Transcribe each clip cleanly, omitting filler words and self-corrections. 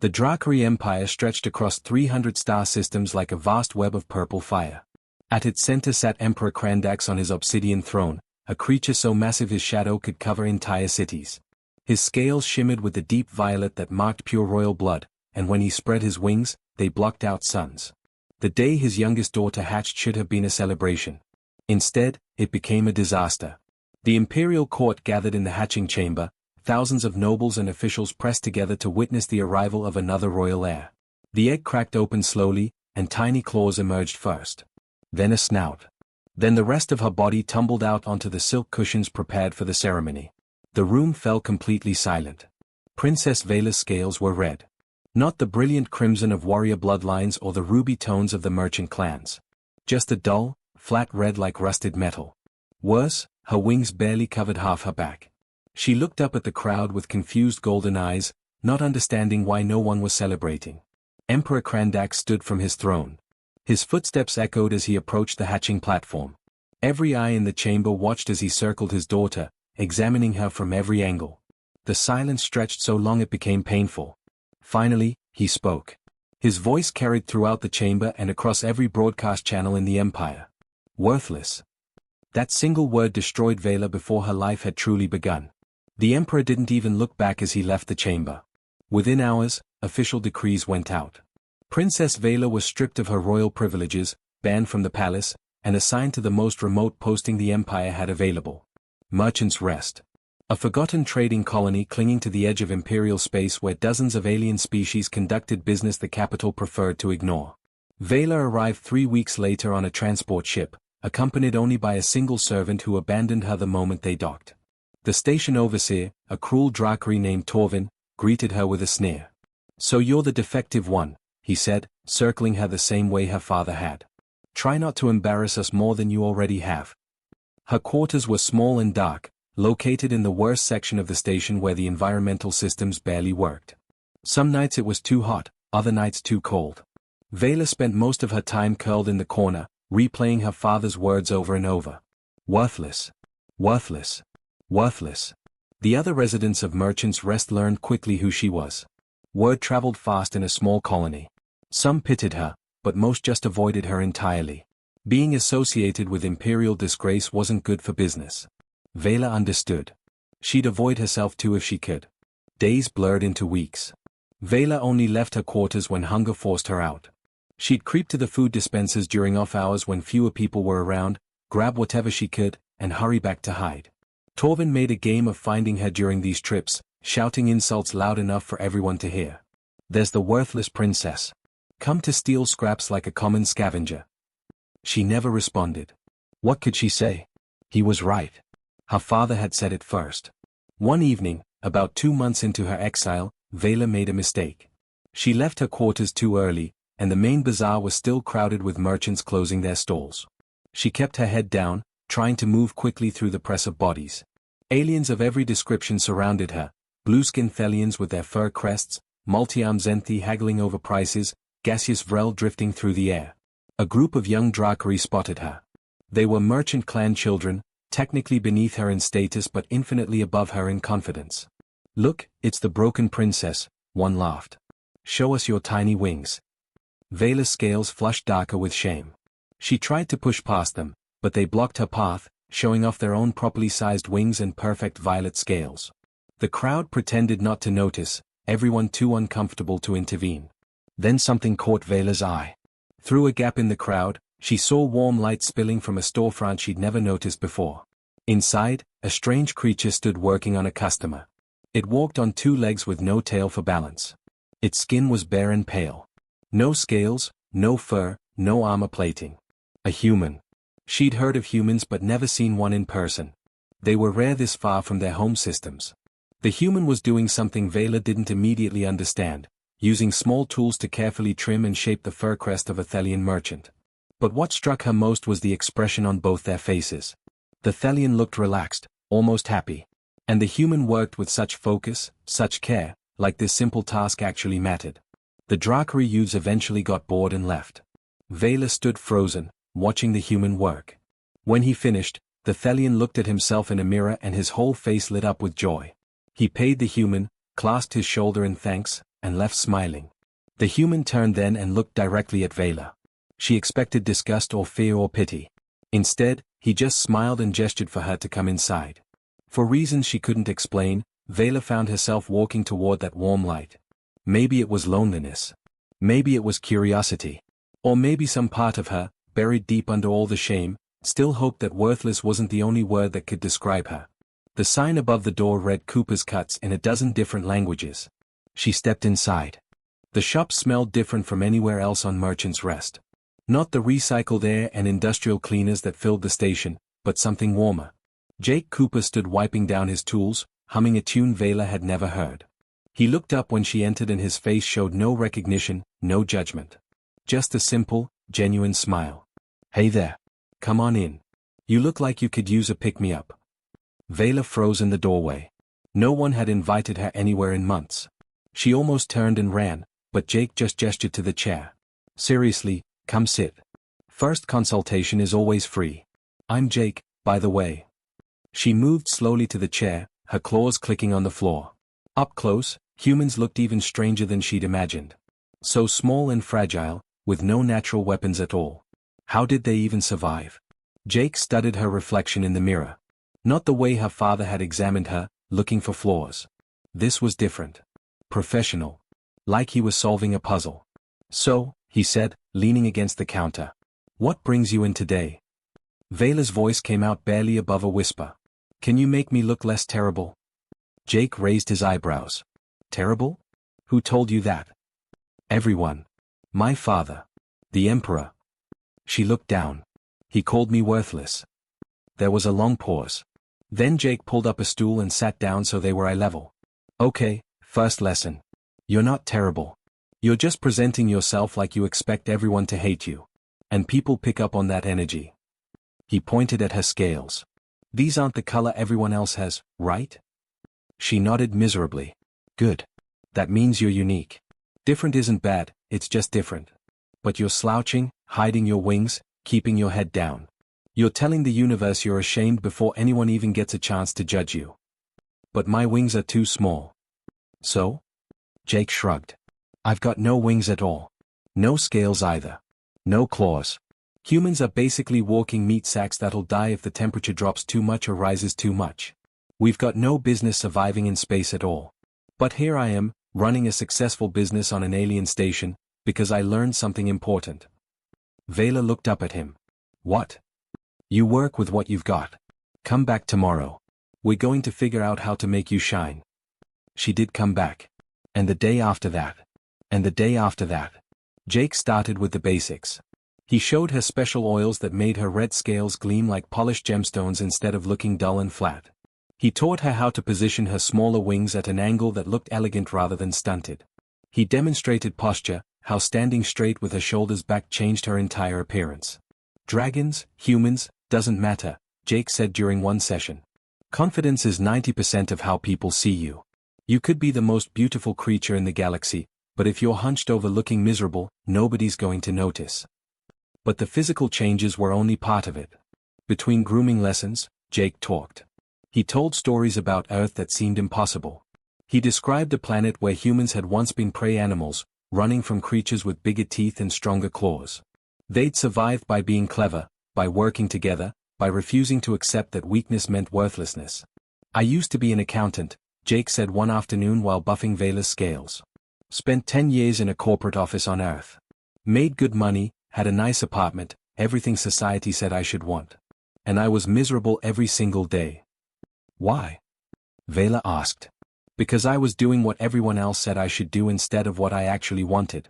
The Drakari Empire stretched across 300 star systems like a vast web of purple fire. At its center sat Emperor Krandax on his obsidian throne, a creature so massive his shadow could cover entire cities. His scales shimmered with the deep violet that marked pure royal blood, and when he spread his wings, they blocked out suns. The day his youngest daughter hatched should have been a celebration. Instead, it became a disaster. The imperial court gathered in the hatching chamber, thousands of nobles and officials pressed together to witness the arrival of another royal heir. The egg cracked open slowly, and tiny claws emerged first. Then a snout. Then the rest of her body tumbled out onto the silk cushions prepared for the ceremony. The room fell completely silent. Princess Vela's scales were red. Not the brilliant crimson of warrior bloodlines or the ruby tones of the merchant clans. Just a dull, flat red like rusted metal. Worse, her wings barely covered half her back. She looked up at the crowd with confused golden eyes, not understanding why no one was celebrating. Emperor Krandax stood from his throne. His footsteps echoed as he approached the hatching platform. Every eye in the chamber watched as he circled his daughter, examining her from every angle. The silence stretched so long it became painful. Finally, he spoke. His voice carried throughout the chamber and across every broadcast channel in the Empire. Worthless. That single word destroyed Vela before her life had truly begun. The Emperor didn't even look back as he left the chamber. Within hours, official decrees went out. Princess Vela was stripped of her royal privileges, banned from the palace, and assigned to the most remote posting the Empire had available. Merchant's Rest. A forgotten trading colony clinging to the edge of imperial space where dozens of alien species conducted business the capital preferred to ignore. Vela arrived 3 weeks later on a transport ship, accompanied only by a single servant who abandoned her the moment they docked. The station overseer, a cruel Drakari named Torvin, greeted her with a sneer. "So you're the defective one," he said, circling her the same way her father had. "Try not to embarrass us more than you already have." Her quarters were small and dark, located in the worst section of the station where the environmental systems barely worked. Some nights it was too hot, other nights too cold. Vela spent most of her time curled in the corner, replaying her father's words over and over. Worthless. Worthless. Worthless. The other residents of Merchant's Rest learned quickly who she was. Word traveled fast in a small colony. Some pitied her, but most just avoided her entirely. Being associated with imperial disgrace wasn't good for business. Vela understood. She'd avoid herself too if she could. Days blurred into weeks. Vela only left her quarters when hunger forced her out. She'd creep to the food dispensers during off hours when fewer people were around, grab whatever she could, and hurry back to hide. Torvin made a game of finding her during these trips, shouting insults loud enough for everyone to hear. "There's the worthless princess. Come to steal scraps like a common scavenger." She never responded. What could she say? He was right. Her father had said it first. One evening, about 2 months into her exile, Vela made a mistake. She left her quarters too early, and the main bazaar was still crowded with merchants closing their stalls. She kept her head down, trying to move quickly through the press of bodies. Aliens of every description surrounded her, blue-skinned Thelians with their fur crests, multi-armed Zenthi haggling over prices, gaseous Vrel drifting through the air. A group of young Drakari spotted her. They were merchant clan children, technically beneath her in status but infinitely above her in confidence. "Look, it's the broken princess," one laughed. "Show us your tiny wings." Vela's scales flushed darker with shame. She tried to push past them, but they blocked her path, showing off their own properly sized wings and perfect violet scales. The crowd pretended not to notice, everyone too uncomfortable to intervene. Then something caught Vela's eye. Through a gap in the crowd, she saw warm light spilling from a storefront she'd never noticed before. Inside, a strange creature stood working on a customer. It walked on 2 legs with no tail for balance. Its skin was bare and pale. No scales, no fur, no armor plating. A human. She'd heard of humans but never seen one in person. They were rare this far from their home systems. The human was doing something Vela didn't immediately understand, using small tools to carefully trim and shape the fur crest of a Thelian merchant. But what struck her most was the expression on both their faces. The Thelian looked relaxed, almost happy. And the human worked with such focus, such care, like this simple task actually mattered. The Drakari youths eventually got bored and left. Vela stood frozen, watching the human work. When he finished, the Thelian looked at himself in a mirror and his whole face lit up with joy. He paid the human, clasped his shoulder in thanks, and left smiling. The human turned then and looked directly at Vela. She expected disgust or fear or pity. Instead, he just smiled and gestured for her to come inside. For reasons she couldn't explain, Vela found herself walking toward that warm light. Maybe it was loneliness. Maybe it was curiosity. Or maybe some part of her, buried deep under all the shame, still hoped that worthless wasn't the only word that could describe her. The sign above the door read Cooper's Cuts in a dozen different languages. She stepped inside. The shop smelled different from anywhere else on Merchant's Rest. Not the recycled air and industrial cleaners that filled the station, but something warmer. Jake Cooper stood wiping down his tools, humming a tune Vela had never heard. He looked up when she entered and his face showed no recognition, no judgment. Just a simple, genuine smile. "Hey there. Come on in. You look like you could use a pick-me-up." Vela froze in the doorway. No one had invited her anywhere in months. She almost turned and ran, but Jake just gestured to the chair. "Seriously, come sit. First consultation is always free. I'm Jake, by the way." She moved slowly to the chair, her claws clicking on the floor. Up close, humans looked even stranger than she'd imagined. So small and fragile, with no natural weapons at all. How did they even survive? Jake studied her reflection in the mirror. Not the way her father had examined her, looking for flaws. This was different. Professional. Like he was solving a puzzle. "So," he said, leaning against the counter. "What brings you in today?" Vela's voice came out barely above a whisper. "Can you make me look less terrible?" Jake raised his eyebrows. "Terrible? Who told you that?" "Everyone. My father. The Emperor." She looked down. "He called me worthless." There was a long pause. Then Jake pulled up a stool and sat down so they were eye level. "Okay, first lesson. You're not terrible. You're just presenting yourself like you expect everyone to hate you. And people pick up on that energy." He pointed at her scales. "These aren't the color everyone else has, right?" She nodded miserably. "Good. That means you're unique. Different isn't bad, it's just different. But you're slouching, hiding your wings, keeping your head down. You're telling the universe you're ashamed before anyone even gets a chance to judge you." "But my wings are too small." "So?" Jake shrugged. "I've got no wings at all. No scales either. No claws. Humans are basically walking meat sacks that'll die if the temperature drops too much or rises too much. We've got no business surviving in space at all. But here I am, running a successful business on an alien station, because I learned something important." Vela looked up at him. "What?" "You work with what you've got. Come back tomorrow. We're going to figure out how to make you shine." She did come back. And the day after that. And the day after that. Jake started with the basics. He showed her special oils that made her red scales gleam like polished gemstones instead of looking dull and flat. He taught her how to position her smaller wings at an angle that looked elegant rather than stunted. He demonstrated posture, how standing straight with her shoulders back changed her entire appearance. "Dragons, humans, doesn't matter," Jake said during one session. "Confidence is 90% of how people see you. You could be the most beautiful creature in the galaxy, but if you're hunched over looking miserable, nobody's going to notice." But the physical changes were only part of it. Between grooming lessons, Jake talked. He told stories about Earth that seemed impossible. He described a planet where humans had once been prey animals, running from creatures with bigger teeth and stronger claws. They'd survived by being clever, by working together, by refusing to accept that weakness meant worthlessness. "I used to be an accountant," Jake said one afternoon while buffing Vela's scales. "Spent 10 years in a corporate office on Earth. Made good money, had a nice apartment, everything society said I should want. And I was miserable every single day." "Why?" Vela asked. "Because I was doing what everyone else said I should do instead of what I actually wanted.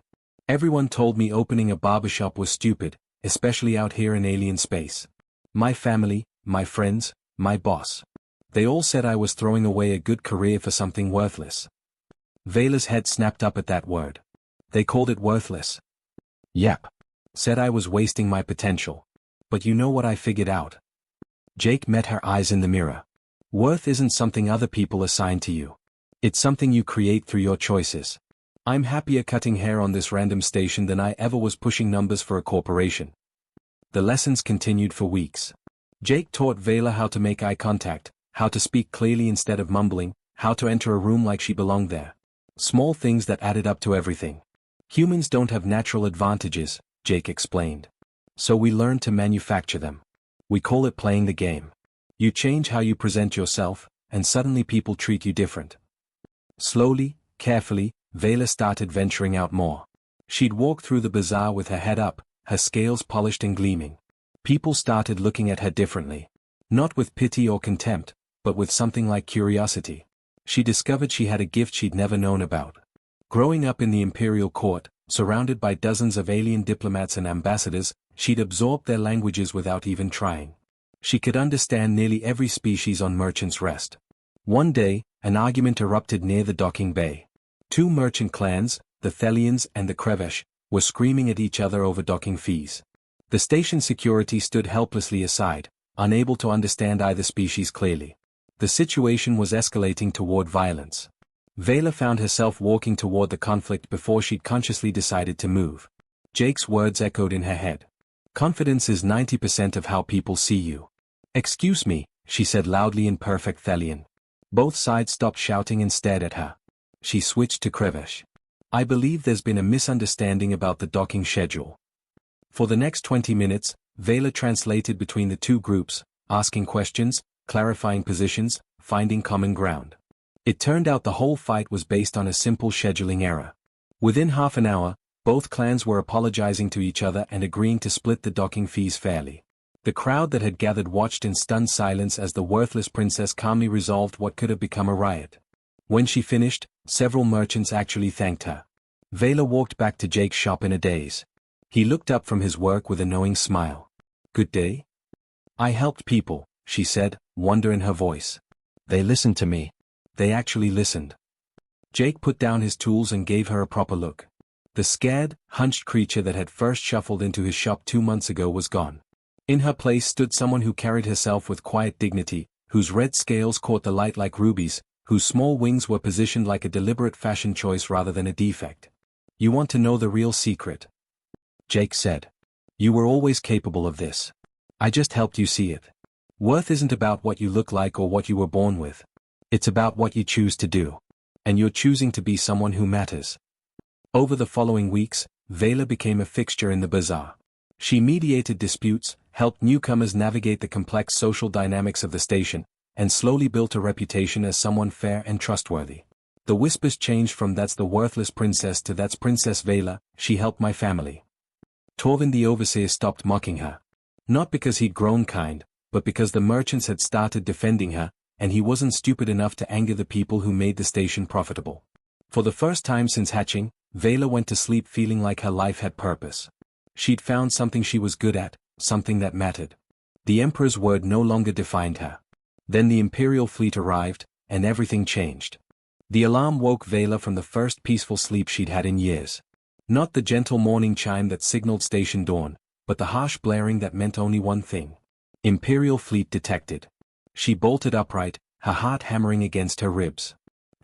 Everyone told me opening a barbershop was stupid, especially out here in alien space. My family, my friends, my boss. They all said I was throwing away a good career for something worthless." Vela's head snapped up at that word. "They called it worthless?" "Yep. Said I was wasting my potential. But you know what I figured out?" Jake met her eyes in the mirror. "Worth isn't something other people assign to you. It's something you create through your choices. I'm happier cutting hair on this random station than I ever was pushing numbers for a corporation." The lessons continued for weeks. Jake taught Vela how to make eye contact, how to speak clearly instead of mumbling, how to enter a room like she belonged there. Small things that added up to everything. Humans don't have natural advantages, Jake explained. So we learn to manufacture them. We call it playing the game. You change how you present yourself, and suddenly people treat you different. Slowly, carefully, Vela started venturing out more. She'd walk through the bazaar with her head up, her scales polished and gleaming. People started looking at her differently. Not with pity or contempt, but with something like curiosity. She discovered she had a gift she'd never known about. Growing up in the imperial court, surrounded by dozens of alien diplomats and ambassadors, she'd absorbed their languages without even trying. She could understand nearly every species on Merchant's Rest. One day, an argument erupted near the docking bay. Two merchant clans, the Thelians and the Krevesh, were screaming at each other over docking fees. The station security stood helplessly aside, unable to understand either species clearly. The situation was escalating toward violence. Vela found herself walking toward the conflict before she'd consciously decided to move. Jake's words echoed in her head. Confidence is 90% of how people see you. Excuse me, she said loudly in perfect Thelian. Both sides stopped shouting and stared at her. She switched to Krevesh. I believe there's been a misunderstanding about the docking schedule. For the next 20 minutes, Vela translated between the two groups, asking questions, clarifying positions, finding common ground. It turned out the whole fight was based on a simple scheduling error. Within half an hour, both clans were apologizing to each other and agreeing to split the docking fees fairly. The crowd that had gathered watched in stunned silence as the worthless princess calmly resolved what could have become a riot. When she finished, several merchants actually thanked her. Vela walked back to Jake's shop in a daze. He looked up from his work with a knowing smile. Good day? I helped people, she said, wonder in her voice. They listened to me. They actually listened. Jake put down his tools and gave her a proper look. The scared, hunched creature that had first shuffled into his shop 2 months ago was gone. In her place stood someone who carried herself with quiet dignity, whose red scales caught the light like rubies, whose small wings were positioned like a deliberate fashion choice rather than a defect. You want to know the real secret? Jake said. You were always capable of this. I just helped you see it. Worth isn't about what you look like or what you were born with. It's about what you choose to do. And you're choosing to be someone who matters. Over the following weeks, Vela became a fixture in the bazaar. She mediated disputes, helped newcomers navigate the complex social dynamics of the station, and slowly built a reputation as someone fair and trustworthy. The whispers changed from "that's the worthless princess" to "that's Princess Vela, she helped my family." Torvin the overseer stopped mocking her. Not because he'd grown kind, but because the merchants had started defending her, and he wasn't stupid enough to anger the people who made the station profitable. For the first time since hatching, Vela went to sleep feeling like her life had purpose. She'd found something she was good at, something that mattered. The Emperor's word no longer defined her. Then the Imperial fleet arrived, and everything changed. The alarm woke Vela from the first peaceful sleep she'd had in years. Not the gentle morning chime that signaled station dawn, but the harsh blaring that meant only one thing. Imperial fleet detected. She bolted upright, her heart hammering against her ribs.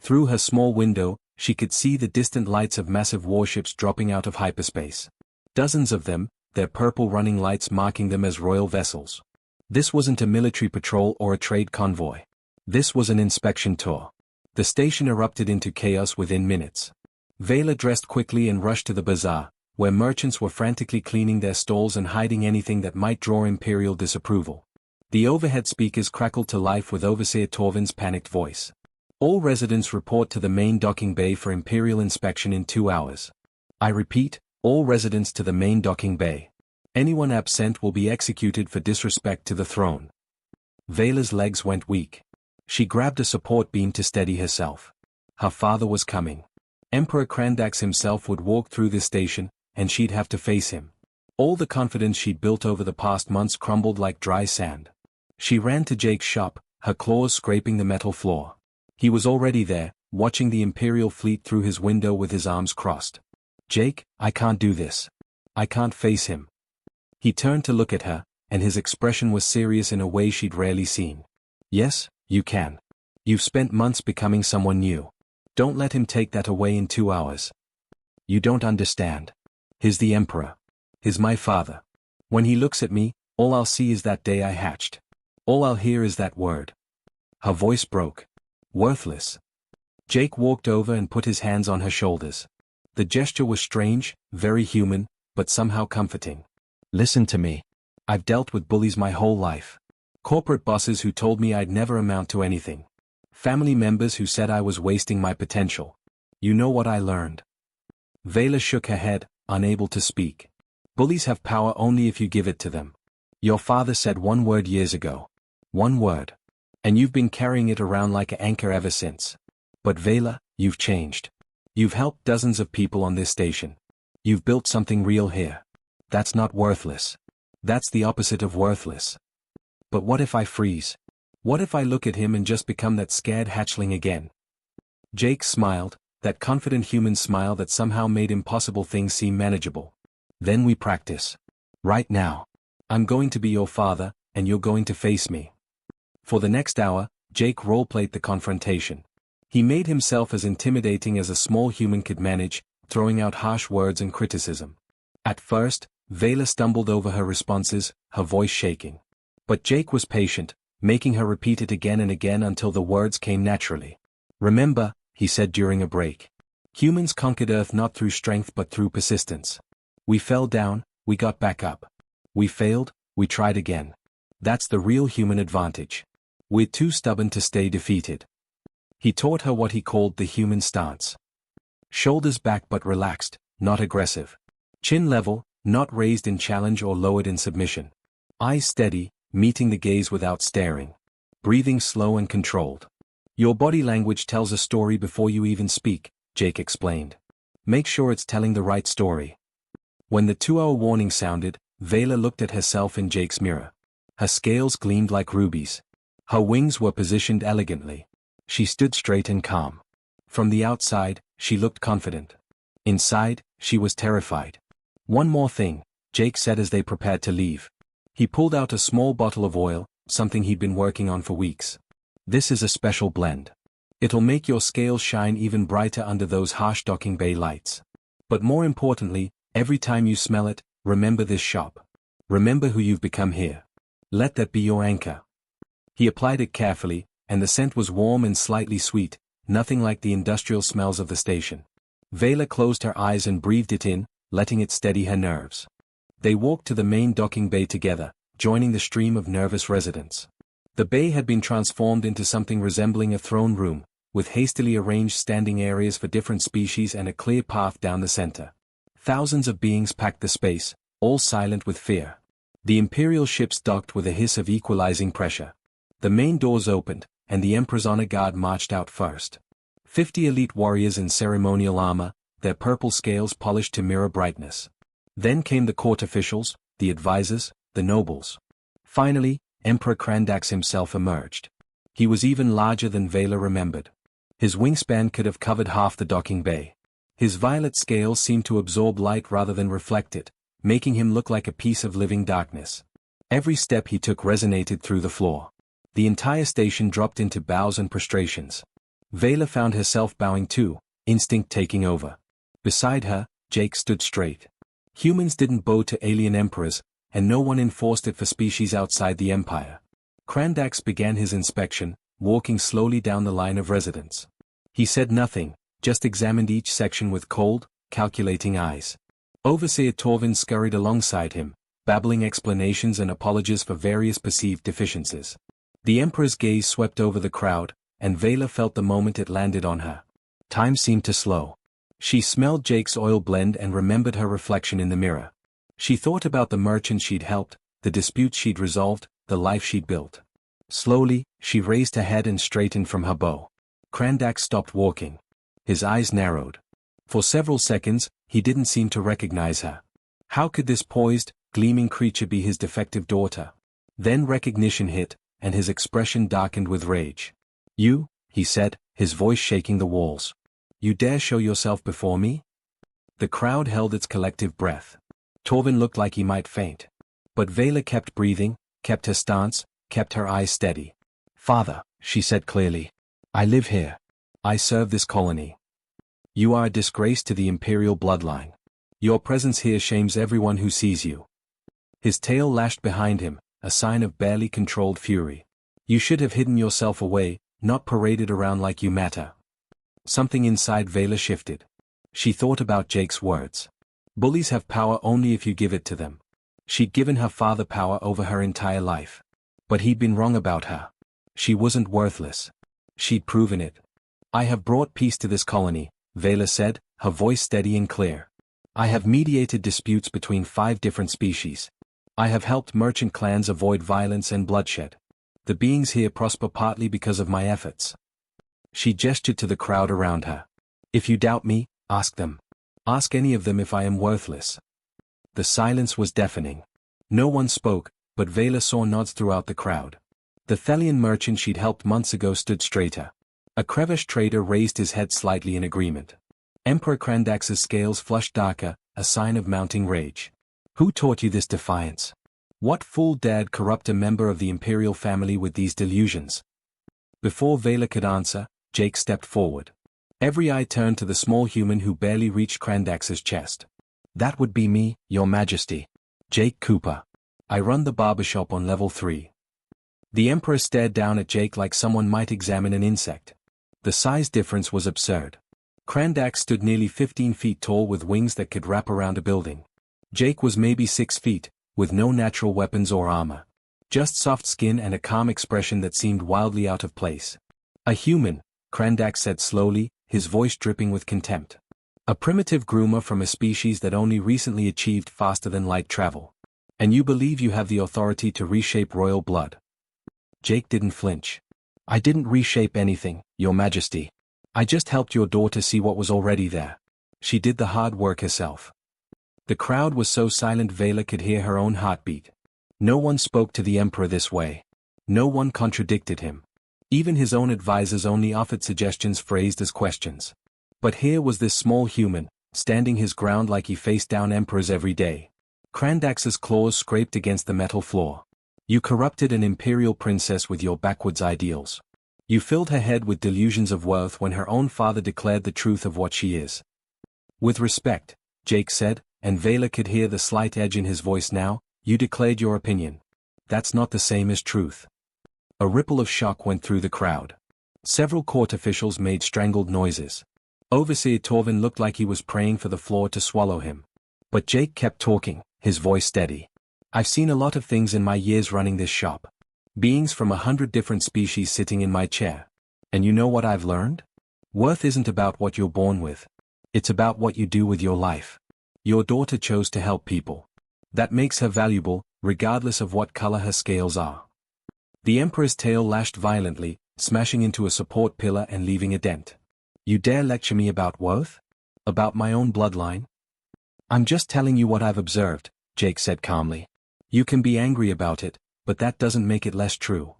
Through her small window, she could see the distant lights of massive warships dropping out of hyperspace. Dozens of them, their purple running lights marking them as royal vessels. This wasn't a military patrol or a trade convoy. This was an inspection tour. The station erupted into chaos within minutes. Vela dressed quickly and rushed to the bazaar, where merchants were frantically cleaning their stalls and hiding anything that might draw Imperial disapproval. The overhead speakers crackled to life with Overseer Torvin's panicked voice. All residents report to the main docking bay for Imperial inspection in 2 hours. I repeat, all residents to the main docking bay. Anyone absent will be executed for disrespect to the throne. Vela's legs went weak. She grabbed a support beam to steady herself. Her father was coming. Emperor Krandax himself would walk through this station, and she'd have to face him. All the confidence she'd built over the past months crumbled like dry sand. She ran to Jake's shop, her claws scraping the metal floor. He was already there, watching the Imperial fleet through his window with his arms crossed. Jake, I can't do this. I can't face him. He turned to look at her, and his expression was serious in a way she'd rarely seen. Yes, you can. You've spent months becoming someone new. Don't let him take that away in 2 hours. You don't understand. He's the Emperor. He's my father. When he looks at me, all I'll see is that day I hatched. All I'll hear is that word. Her voice broke. Worthless. Jake walked over and put his hands on her shoulders. The gesture was strange, very human, but somehow comforting. Listen to me. I've dealt with bullies my whole life. Corporate bosses who told me I'd never amount to anything. Family members who said I was wasting my potential. You know what I learned? Vela shook her head, unable to speak. Bullies have power only if you give it to them. Your father said one word years ago. One word. And you've been carrying it around like an anchor ever since. But Vela, you've changed. You've helped dozens of people on this station. You've built something real here. That's not worthless. That's the opposite of worthless. But what if I freeze? What if I look at him and just become that scared hatchling again? Jake smiled, that confident human smile that somehow made impossible things seem manageable. Then we practice. Right now. I'm going to be your father, and you're going to face me. For the next hour, Jake roleplayed the confrontation. He made himself as intimidating as a small human could manage, throwing out harsh words and criticism. At first, Vela stumbled over her responses, her voice shaking. But Jake was patient, making her repeat it again and again until the words came naturally. Remember, he said during a break. Humans conquered Earth not through strength but through persistence. We fell down, we got back up. We failed, we tried again. That's the real human advantage. We're too stubborn to stay defeated. He taught her what he called the human stance. Shoulders back but relaxed, not aggressive. Chin level, not raised in challenge or lowered in submission. Eyes steady, meeting the gaze without staring. Breathing slow and controlled. Your body language tells a story before you even speak, Jake explained. Make sure it's telling the right story. When the 2-hour warning sounded, Vela looked at herself in Jake's mirror. Her scales gleamed like rubies. Her wings were positioned elegantly. She stood straight and calm. From the outside, she looked confident. Inside, she was terrified. One more thing, Jake said as they prepared to leave. He pulled out a small bottle of oil, something he'd been working on for weeks. This is a special blend. It'll make your scales shine even brighter under those harsh docking bay lights. But more importantly, every time you smell it, remember this shop. Remember who you've become here. Let that be your anchor. He applied it carefully, and the scent was warm and slightly sweet, nothing like the industrial smells of the station. Vela closed her eyes and breathed it in, letting it steady her nerves. They walked to the main docking bay together, joining the stream of nervous residents. The bay had been transformed into something resembling a throne room, with hastily arranged standing areas for different species and a clear path down the center. Thousands of beings packed the space, all silent with fear. The Imperial ships docked with a hiss of equalizing pressure. The main doors opened, and the Emperor's honor guard marched out first. 50 elite warriors in ceremonial armor, their purple scales polished to mirror brightness. Then came the court officials, the advisors, the nobles. Finally, Emperor Krandax himself emerged. He was even larger than Vela remembered. His wingspan could have covered half the docking bay. His violet scales seemed to absorb light rather than reflect it, making him look like a piece of living darkness. Every step he took resonated through the floor. The entire station dropped into bows and prostrations. Vela found herself bowing too, instinct taking over. Beside her, Jake stood straight. Humans didn't bow to alien emperors, and no one enforced it for species outside the Empire. Krandax began his inspection, walking slowly down the line of residents. He said nothing, just examined each section with cold, calculating eyes. Overseer Torvin scurried alongside him, babbling explanations and apologies for various perceived deficiencies. The Emperor's gaze swept over the crowd, and Vela felt the moment it landed on her. Time seemed to slow. She smelled Jake's oil blend and remembered her reflection in the mirror. She thought about the merchants she'd helped, the disputes she'd resolved, the life she'd built. Slowly, she raised her head and straightened from her bow. Krandax stopped walking. His eyes narrowed. For several seconds, he didn't seem to recognize her. How could this poised, gleaming creature be his defective daughter? Then recognition hit, and his expression darkened with rage. You, he said, his voice shaking the walls. You dare show yourself before me? The crowd held its collective breath. Torvin looked like he might faint. But Vela kept breathing, kept her stance, kept her eyes steady. Father, she said clearly. I live here. I serve this colony. You are a disgrace to the Imperial bloodline. Your presence here shames everyone who sees you. His tail lashed behind him, a sign of barely controlled fury. You should have hidden yourself away, not paraded around like you matter. Something inside Vela shifted. She thought about Jake's words. Bullies have power only if you give it to them. She'd given her father power over her entire life. But he'd been wrong about her. She wasn't worthless. She'd proven it. I have brought peace to this colony, Vela said, her voice steady and clear. I have mediated disputes between 5 different species. I have helped merchant clans avoid violence and bloodshed. The beings here prosper partly because of my efforts. She gestured to the crowd around her. If you doubt me, ask them. Ask any of them if I am worthless. The silence was deafening. No one spoke, but Vela saw nods throughout the crowd. The Thelian merchant she'd helped months ago stood straighter. A Krevish trader raised his head slightly in agreement. Emperor Krandax's scales flushed darker, a sign of mounting rage. Who taught you this defiance? What fool dared corrupt a member of the imperial family with these delusions? Before Vela could answer, Jake stepped forward. Every eye turned to the small human who barely reached Krandax's chest. That would be me, Your Majesty. Jake Cooper. I run the barbershop on level 3. The Emperor stared down at Jake like someone might examine an insect. The size difference was absurd. Krandax stood nearly 15 feet tall with wings that could wrap around a building. Jake was maybe 6 feet, with no natural weapons or armor. Just soft skin and a calm expression that seemed wildly out of place. A human, Krandax said slowly, his voice dripping with contempt. A primitive groomer from a species that only recently achieved faster-than-light travel. And you believe you have the authority to reshape royal blood? Jake didn't flinch. I didn't reshape anything, Your Majesty. I just helped your daughter see what was already there. She did the hard work herself. The crowd was so silent Vela could hear her own heartbeat. No one spoke to the Emperor this way. No one contradicted him. Even his own advisors only offered suggestions phrased as questions. But here was this small human, standing his ground like he faced down emperors every day. Krandax's claws scraped against the metal floor. You corrupted an imperial princess with your backwards ideals. You filled her head with delusions of worth when her own father declared the truth of what she is. With respect, Jake said, and Vela could hear the slight edge in his voice now, you declared your opinion. That's not the same as truth. A ripple of shock went through the crowd. Several court officials made strangled noises. Overseer Torvin looked like he was praying for the floor to swallow him. But Jake kept talking, his voice steady. I've seen a lot of things in my years running this shop. Beings from 100 different species sitting in my chair. And you know what I've learned? Worth isn't about what you're born with. It's about what you do with your life. Your daughter chose to help people. That makes her valuable, regardless of what color her scales are. The Emperor's tail lashed violently, smashing into a support pillar and leaving a dent. You dare lecture me about worth? About my own bloodline? I'm just telling you what I've observed, Jake said calmly. You can be angry about it, but that doesn't make it less true.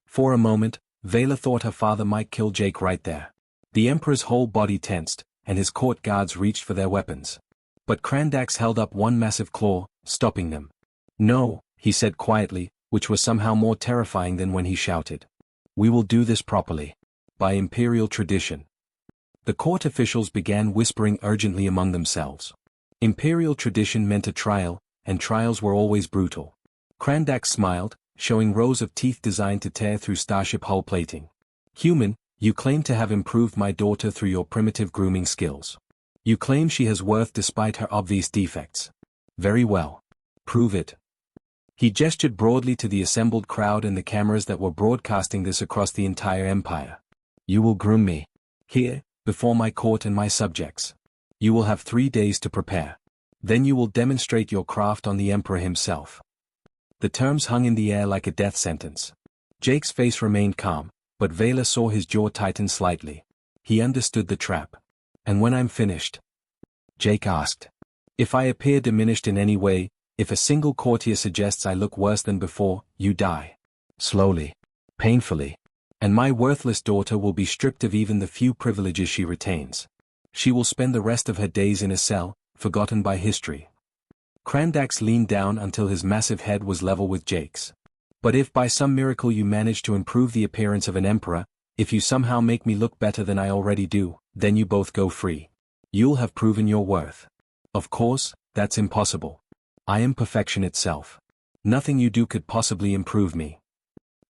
For a moment, Vela thought her father might kill Jake right there. The Emperor's whole body tensed, and his court guards reached for their weapons. But Krandax held up one massive claw, stopping them. No, he said quietly, which was somehow more terrifying than when he shouted. We will do this properly. By imperial tradition. The court officials began whispering urgently among themselves. Imperial tradition meant a trial, and trials were always brutal. Krandax smiled, showing rows of teeth designed to tear through starship hull plating. Human, you claim to have improved my daughter through your primitive grooming skills. You claim she has worth despite her obvious defects. Very well. Prove it. He gestured broadly to the assembled crowd and the cameras that were broadcasting this across the entire empire. You will groom me. Here, before my court and my subjects. You will have 3 days to prepare. Then you will demonstrate your craft on the Emperor himself. The terms hung in the air like a death sentence. Jake's face remained calm, but Vela saw his jaw tighten slightly. He understood the trap. And when I'm finished? Jake asked. If I appear diminished in any way, if a single courtier suggests I look worse than before, you die. Slowly. Painfully. And my worthless daughter will be stripped of even the few privileges she retains. She will spend the rest of her days in a cell, forgotten by history. Krandax leaned down until his massive head was level with Jake's. But if by some miracle you manage to improve the appearance of an emperor, if you somehow make me look better than I already do, then you both go free. You'll have proven your worth. Of course, that's impossible. I am perfection itself. Nothing you do could possibly improve me.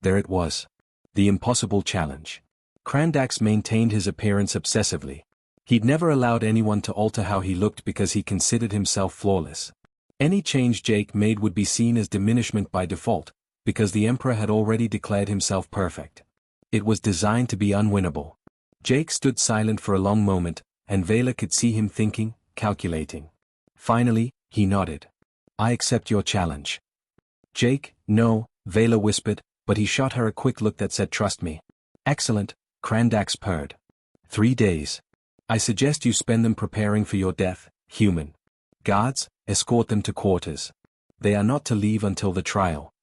There it was. The impossible challenge. Krandax maintained his appearance obsessively. He'd never allowed anyone to alter how he looked because he considered himself flawless. Any change Jake made would be seen as diminishment by default, because the Emperor had already declared himself perfect. It was designed to be unwinnable. Jake stood silent for a long moment, and Vela could see him thinking, calculating. Finally, he nodded. I accept your challenge. Jake, no, Vela whispered, but he shot her a quick look that said trust me. Excellent, Krandax purred. 3 days. I suggest you spend them preparing for your death, human. Guards, escort them to quarters. They are not to leave until the trial.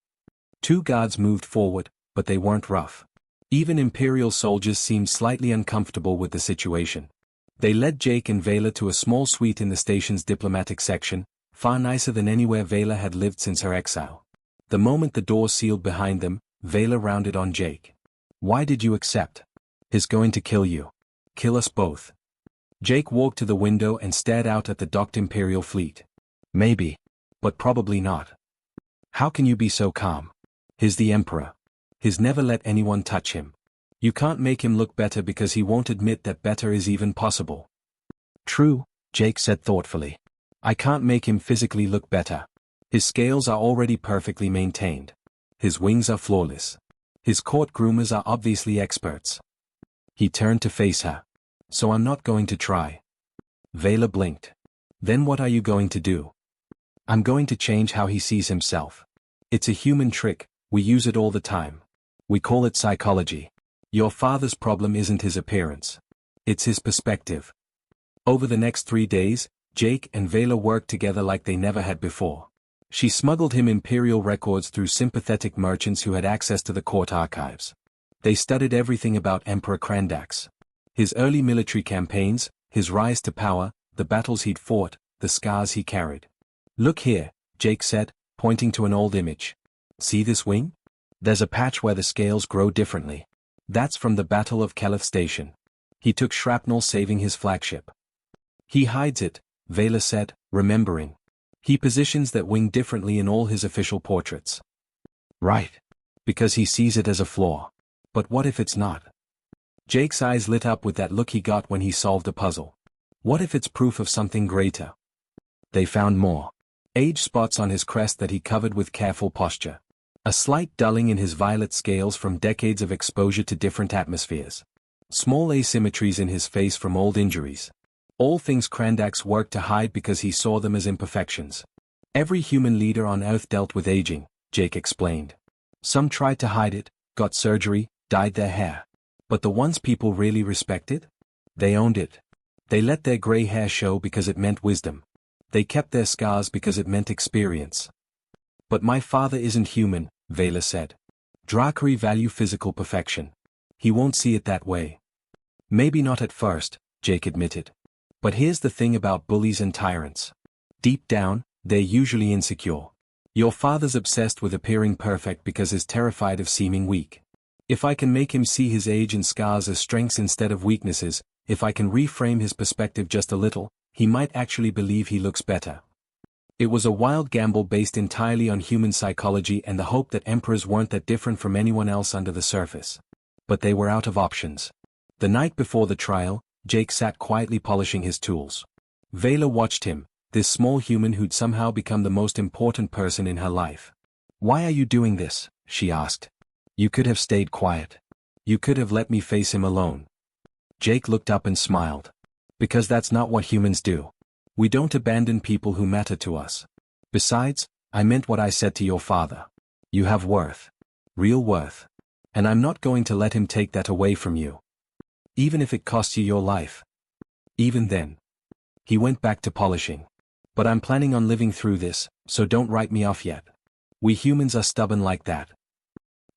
2 guards moved forward, but they weren't rough. Even Imperial soldiers seemed slightly uncomfortable with the situation. They led Jake and Vela to a small suite in the station's diplomatic section, far nicer than anywhere Vela had lived since her exile. The moment the door sealed behind them, Vela rounded on Jake. Why did you accept? He's going to kill you. Kill us both. Jake walked to the window and stared out at the docked Imperial fleet. Maybe. But probably not. How can you be so calm? He's the Emperor. He's never let anyone touch him. You can't make him look better because he won't admit that better is even possible. True, Jake said thoughtfully. I can't make him physically look better. His scales are already perfectly maintained. His wings are flawless. His court groomers are obviously experts. He turned to face her. So I'm not going to try. Vela blinked. Then what are you going to do? I'm going to change how he sees himself. It's a human trick, we use it all the time. We call it psychology. Your father's problem isn't his appearance. It's his perspective. Over the next 3 days, Jake and Vela worked together like they never had before. She smuggled him Imperial records through sympathetic merchants who had access to the court archives. They studied everything about Emperor Krandax. His early military campaigns, his rise to power, the battles he'd fought, the scars he carried. Look here, Jake said, pointing to an old image. See this wing? There's a patch where the scales grow differently. That's from the Battle of Kelef Station. He took shrapnel saving his flagship. He hides it, Vela said, remembering. He positions that wing differently in all his official portraits. Right. Because he sees it as a flaw. But what if it's not? Jake's eyes lit up with that look he got when he solved a puzzle. What if it's proof of something greater? They found more. Age spots on his crest that he covered with careful posture. A slight dulling in his violet scales from decades of exposure to different atmospheres. Small asymmetries in his face from old injuries. All things Krandax worked to hide because he saw them as imperfections. Every human leader on Earth dealt with aging, Jake explained. Some tried to hide it, got surgery, dyed their hair. But the ones people really respected? They owned it. They let their gray hair show because it meant wisdom. They kept their scars because it meant experience. But my father isn't human, Vela said. Drakari value physical perfection. He won't see it that way. Maybe not at first, Jake admitted. But here's the thing about bullies and tyrants. Deep down, they're usually insecure. Your father's obsessed with appearing perfect because he's terrified of seeming weak. If I can make him see his age and scars as strengths instead of weaknesses, if I can reframe his perspective just a little, he might actually believe he looks better. It was a wild gamble based entirely on human psychology and the hope that emperors weren't that different from anyone else under the surface. But they were out of options. The night before the trial, Jake sat quietly polishing his tools. Vela watched him, this small human who'd somehow become the most important person in her life. Why are you doing this? She asked. You could have stayed quiet. You could have let me face him alone. Jake looked up and smiled. Because that's not what humans do. We don't abandon people who matter to us. Besides, I meant what I said to your father. You have worth. Real worth. And I'm not going to let him take that away from you. Even if it costs you your life. Even then. He went back to polishing. But I'm planning on living through this, so don't write me off yet. We humans are stubborn like that.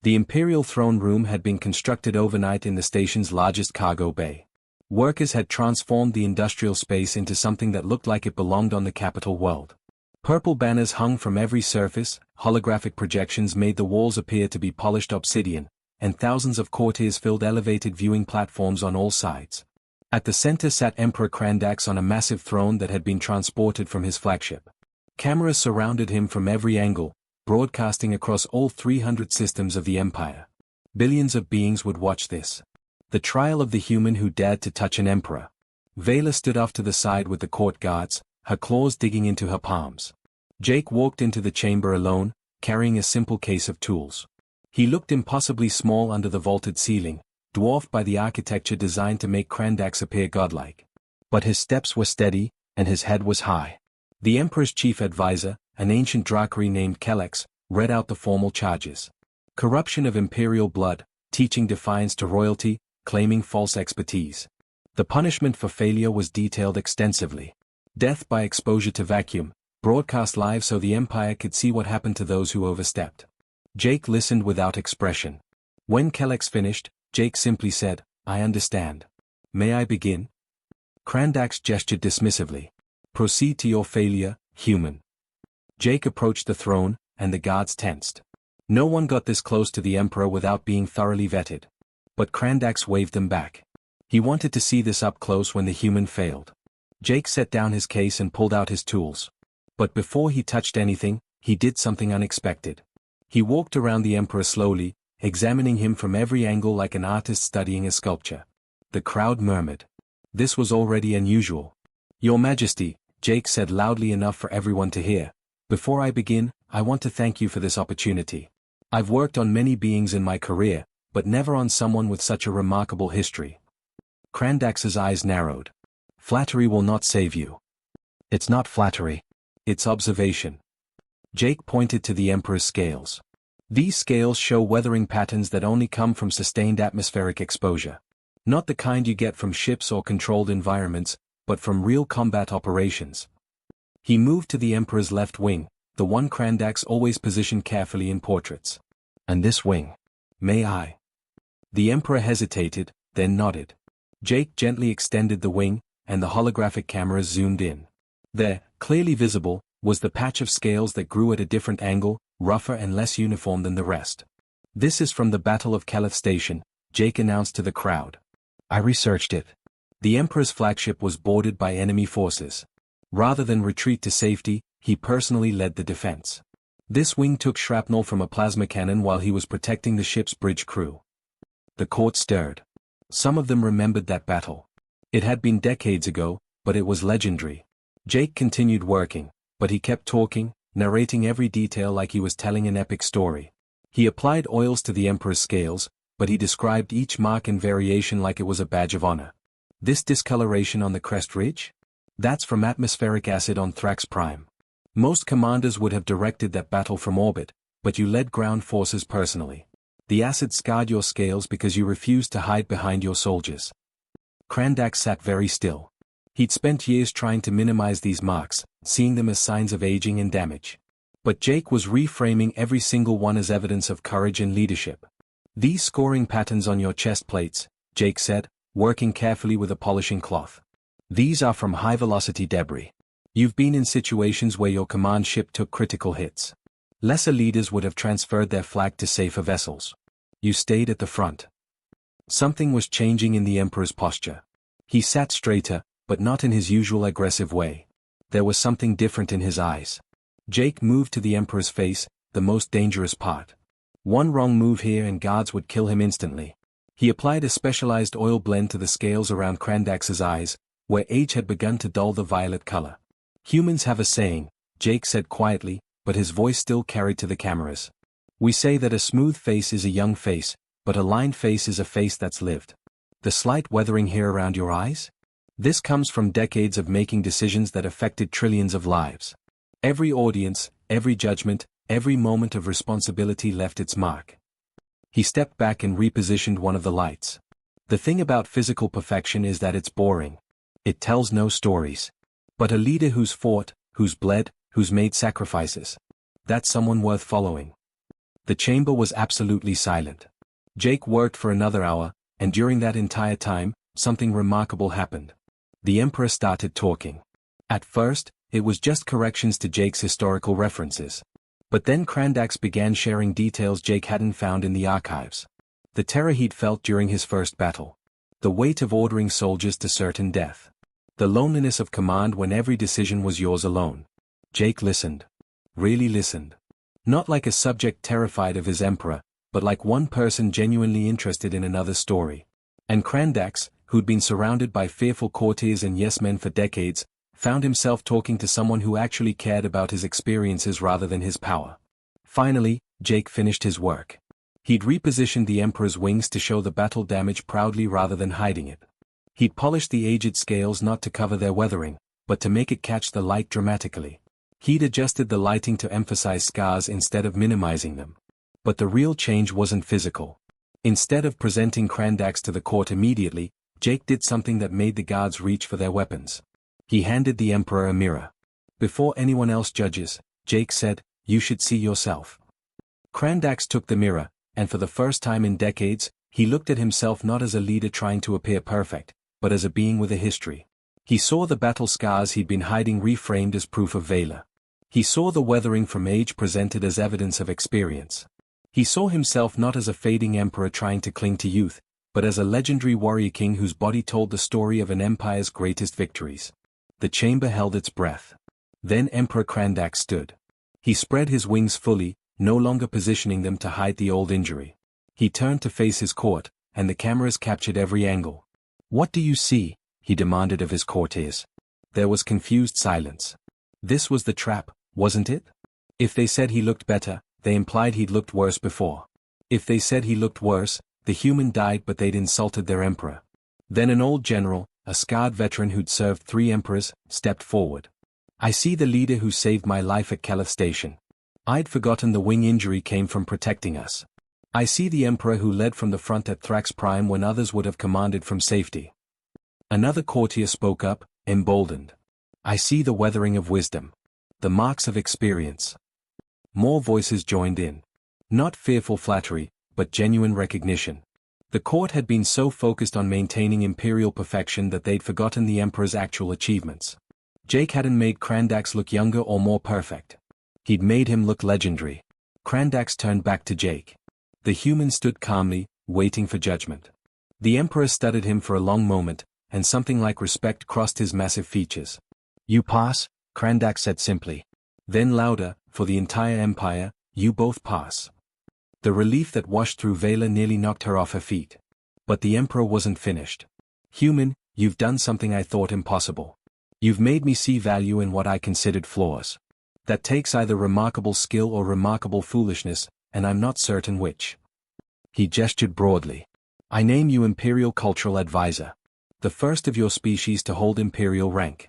The Imperial throne room had been constructed overnight in the station's largest cargo bay. Workers had transformed the industrial space into something that looked like it belonged on the capital world. Purple banners hung from every surface, holographic projections made the walls appear to be polished obsidian, and thousands of courtiers filled elevated viewing platforms on all sides. At the center sat Emperor Krandax on a massive throne that had been transported from his flagship. Cameras surrounded him from every angle, broadcasting across all 300 systems of the Empire. Billions of beings would watch this. The trial of the human who dared to touch an emperor. Vela stood off to the side with the court guards, her claws digging into her palms. Jake walked into the chamber alone, carrying a simple case of tools. He looked impossibly small under the vaulted ceiling, dwarfed by the architecture designed to make Krandax appear godlike. But his steps were steady, and his head was high. The Emperor's chief advisor, an ancient Drakri named Kelex, read out the formal charges. Corruption of imperial blood, teaching defiance to royalty, claiming false expertise. The punishment for failure was detailed extensively. Death by exposure to vacuum, broadcast live so the Empire could see what happened to those who overstepped. Jake listened without expression. When Kelex finished, Jake simply said, "I understand. May I begin?" Krandax gestured dismissively. "Proceed to your failure, human." Jake approached the throne, and the guards tensed. No one got this close to the Emperor without being thoroughly vetted. But Krandax waved them back. He wanted to see this up close when the human failed. Jake set down his case and pulled out his tools. But before he touched anything, he did something unexpected. He walked around the Emperor slowly, examining him from every angle like an artist studying a sculpture. The crowd murmured. This was already unusual. "Your Majesty," Jake said loudly enough for everyone to hear, "before I begin, I want to thank you for this opportunity. I've worked on many beings in my career, but never on someone with such a remarkable history." Krandax's eyes narrowed. "Flattery will not save you." "It's not flattery. It's observation." Jake pointed to the Emperor's scales. These scales show weathering patterns that only come from sustained atmospheric exposure. Not the kind you get from ships or controlled environments, but from real combat operations. He moved to the Emperor's left wing, the one Krandax always positioned carefully in portraits. "And this wing. May I?" The Emperor hesitated, then nodded. Jake gently extended the wing, and the holographic cameras zoomed in. There, clearly visible, was the patch of scales that grew at a different angle, rougher and less uniform than the rest. "This is from the Battle of Keleth Station," Jake announced to the crowd. "I researched it." The Emperor's flagship was boarded by enemy forces. Rather than retreat to safety, he personally led the defense. This wing took shrapnel from a plasma cannon while he was protecting the ship's bridge crew. The court stirred. Some of them remembered that battle. It had been decades ago, but it was legendary. Jake continued working, but he kept talking, narrating every detail like he was telling an epic story. He applied oils to the Emperor's scales, but he described each mark and variation like it was a badge of honor. "This discoloration on the crest ridge? That's from atmospheric acid on Thrax Prime. Most commanders would have directed that battle from orbit, but you led ground forces personally. The acid scarred your scales because you refused to hide behind your soldiers." Krandax sat very still. He'd spent years trying to minimize these marks, seeing them as signs of aging and damage. But Jake was reframing every single one as evidence of courage and leadership. "These scoring patterns on your chest plates," Jake said, working carefully with a polishing cloth. "These are from high-velocity debris. You've been in situations where your command ship took critical hits. Lesser leaders would have transferred their flag to safer vessels. You stayed at the front." Something was changing in the Emperor's posture. He sat straighter, but not in his usual aggressive way. There was something different in his eyes. Jake moved to the Emperor's face, the most dangerous part. One wrong move here and guards would kill him instantly. He applied a specialized oil blend to the scales around Krandax's eyes, where age had begun to dull the violet color. "Humans have a saying," Jake said quietly, but his voice still carried to the cameras. "We say that a smooth face is a young face, but a lined face is a face that's lived. The slight weathering here around your eyes? This comes from decades of making decisions that affected trillions of lives. Every audience, every judgment, every moment of responsibility left its mark." He stepped back and repositioned one of the lights. "The thing about physical perfection is that it's boring. It tells no stories. But a leader who's fought, who's bled, who's made sacrifices. That's someone worth following." The chamber was absolutely silent. Jake worked for another hour, and during that entire time, something remarkable happened. The Emperor started talking. At first, it was just corrections to Jake's historical references. But then Krandax began sharing details Jake hadn't found in the archives. The terror he'd felt during his first battle. The weight of ordering soldiers to certain death. The loneliness of command when every decision was yours alone. Jake listened. Really listened. Not like a subject terrified of his emperor, but like one person genuinely interested in another's story. And Krandax, who'd been surrounded by fearful courtiers and yes-men for decades, found himself talking to someone who actually cared about his experiences rather than his power. Finally, Jake finished his work. He'd repositioned the Emperor's wings to show the battle damage proudly rather than hiding it. He'd polished the aged scales not to cover their weathering, but to make it catch the light dramatically. He'd adjusted the lighting to emphasize scars instead of minimizing them. But the real change wasn't physical. Instead of presenting Krandax to the court immediately, Jake did something that made the guards reach for their weapons. He handed the Emperor a mirror. Before anyone else judges, Jake said, "You should see yourself." Krandax took the mirror, and for the first time in decades, he looked at himself not as a leader trying to appear perfect, but as a being with a history. He saw the battle scars he'd been hiding reframed as proof of valor. He saw the weathering from age presented as evidence of experience. He saw himself not as a fading emperor trying to cling to youth, but as a legendary warrior king whose body told the story of an empire's greatest victories. The chamber held its breath. Then Emperor Krandax stood. He spread his wings fully, no longer positioning them to hide the old injury. He turned to face his court, and the cameras captured every angle. "What do you see?" he demanded of his courtiers. There was confused silence. This was the trap, wasn't it? If they said he looked better, they implied he'd looked worse before. If they said he looked worse, the human died but they'd insulted their emperor. Then an old general, a scarred veteran who'd served 3 emperors, stepped forward. "I see the leader who saved my life at Keleth Station. I'd forgotten the wing injury came from protecting us. I see the emperor who led from the front at Thrax Prime when others would have commanded from safety." Another courtier spoke up, emboldened. "I see the weathering of wisdom. The marks of experience." More voices joined in. Not fearful flattery, but genuine recognition. The court had been so focused on maintaining imperial perfection that they'd forgotten the emperor's actual achievements. Jake hadn't made Krandax look younger or more perfect. He'd made him look legendary. Krandax turned back to Jake. The human stood calmly, waiting for judgment. The emperor studied him for a long moment, and something like respect crossed his massive features. "You pass," Krandax said simply. Then louder, for the entire empire, "You both pass." The relief that washed through Vela nearly knocked her off her feet. But the emperor wasn't finished. "Human, you've done something I thought impossible. You've made me see value in what I considered flaws. That takes either remarkable skill or remarkable foolishness, and I'm not certain which." He gestured broadly. "I name you Imperial Cultural Advisor. The first of your species to hold imperial rank."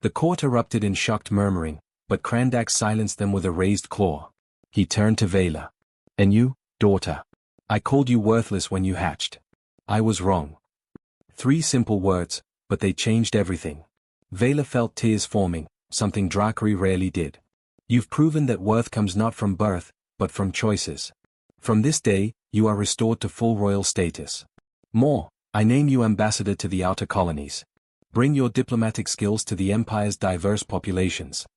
The court erupted in shocked murmuring, but Krandax silenced them with a raised claw. He turned to Vela. "And you, daughter? I called you worthless when you hatched. I was wrong." 3 simple words, but they changed everything. Vela felt tears forming, something Drakari rarely did. "You've proven that worth comes not from birth, but from choices. From this day, you are restored to full royal status. More, I name you ambassador to the outer colonies. Bring your diplomatic skills to the Empire's diverse populations."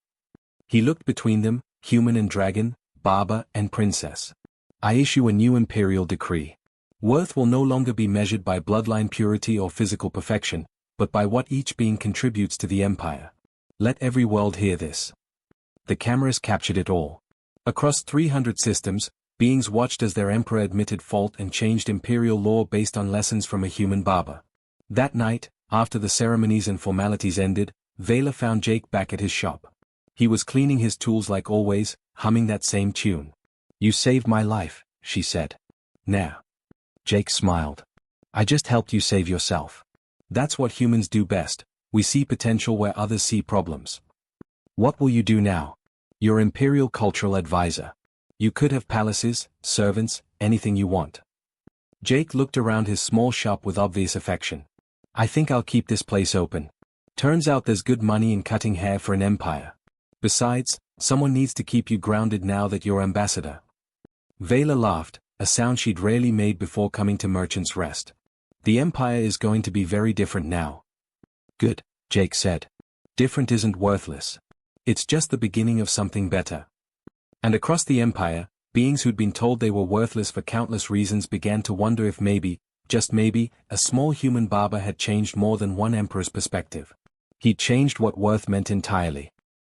He looked between them, human and dragon, Barber and princess. "I issue a new imperial decree. Worth will no longer be measured by bloodline purity or physical perfection, but by what each being contributes to the Empire. Let every world hear this." The cameras captured it all. Across 300 systems, beings watched as their emperor admitted fault and changed imperial law based on lessons from a human barber. That night, after the ceremonies and formalities ended, Vela found Jake back at his shop. He was cleaning his tools like always, humming that same tune. "You saved my life," she said. "Now." Jake smiled. "I just helped you save yourself. That's what humans do best, we see potential where others see problems. What will you do now? You're Imperial Cultural Advisor. You could have palaces, servants, anything you want." Jake looked around his small shop with obvious affection. "I think I'll keep this place open. Turns out there's good money in cutting hair for an empire. Besides, someone needs to keep you grounded now that you're ambassador." Vela laughed, a sound she'd rarely made before coming to Merchant's Rest. "The empire is going to be very different now." "Good," Jake said. "Different isn't worthless. It's just the beginning of something better." And across the empire, beings who'd been told they were worthless for countless reasons began to wonder if maybe, just maybe, a small human barber had changed more than one emperor's perspective. He'd changed what worth meant entirely.